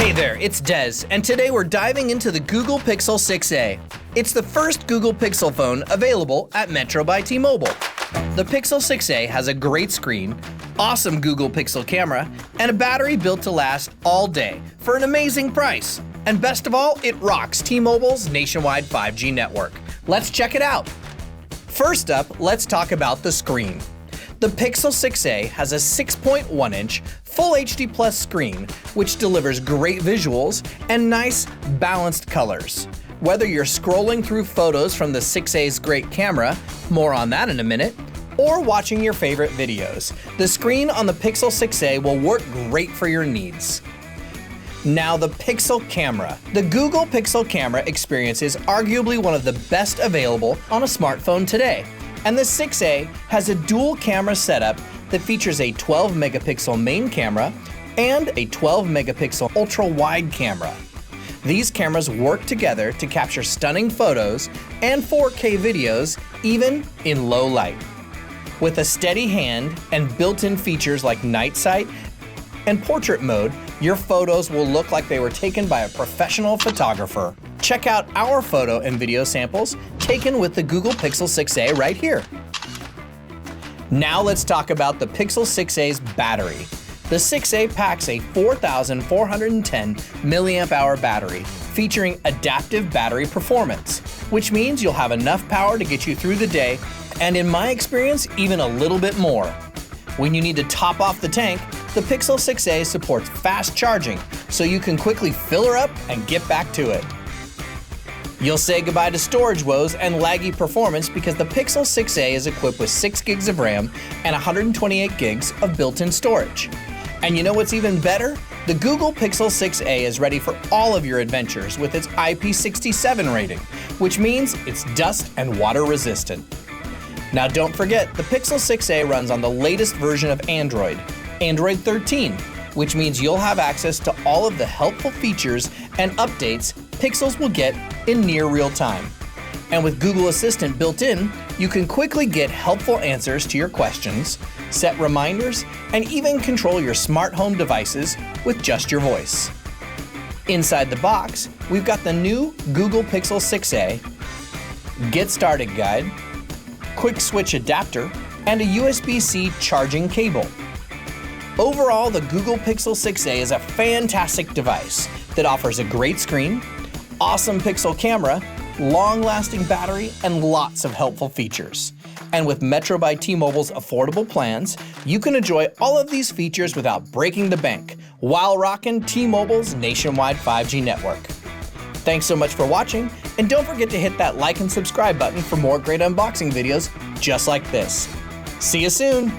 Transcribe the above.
Hey there, it's Dez, and today we're diving into the Google Pixel 6a. It's the first Google Pixel phone available at Metro by T-Mobile. The Pixel 6a has a great screen, awesome Google Pixel camera, and a battery built to last all day for an amazing price. And best of all, it rocks T-Mobile's nationwide 5G network. Let's check it out. First up, let's talk about the screen. The Pixel 6a has a 6.1-inch Full HD Plus screen, which delivers great visuals and nice, balanced colors. Whether you're scrolling through photos from the 6a's great camera, more on that in a minute, or watching your favorite videos, the screen on the Pixel 6a will work great for your needs. Now, the Pixel camera. The Google Pixel camera experience is arguably one of the best available on a smartphone today. And the 6a has a dual camera setup that features a 12-megapixel main camera and a 12-megapixel ultra-wide camera. These cameras work together to capture stunning photos and 4K videos, even in low light. With a steady hand and built-in features like night sight and portrait mode, your photos will look like they were taken by a professional photographer. Check out our photo and video samples taken with the Google Pixel 6a right here. Now let's talk about the Pixel 6a's battery. The 6a packs a 4,410 milliamp hour battery featuring adaptive battery performance, which means you'll have enough power to get you through the day, and in my experience, even a little bit more. When you need to top off the tank, the Pixel 6a supports fast charging, so you can quickly fill her up and get back to it. You'll say goodbye to storage woes and laggy performance because the Pixel 6a is equipped with 6 gigs of RAM and 128 gigs of built-in storage. And you know what's even better? The Google Pixel 6a is ready for all of your adventures with its IP67 rating, which means it's dust and water resistant. Now don't forget, the Pixel 6a runs on the latest version of Android 13, which means you'll have access to all of the helpful features and updates Pixels will get in near real time. And with Google Assistant built in, you can quickly get helpful answers to your questions, set reminders, and even control your smart home devices with just your voice. Inside the box, we've got the new Google Pixel 6a, Get Started Guide, Quick Switch Adapter, and a USB-C charging cable. Overall, the Google Pixel 6a is a fantastic device that offers a great screen, awesome Pixel camera, long-lasting battery, and lots of helpful features. And with Metro by T-Mobile's affordable plans, you can enjoy all of these features without breaking the bank while rocking T-Mobile's nationwide 5G network. Thanks so much for watching, and don't forget to hit that like and subscribe button for more great unboxing videos just like this. See you soon!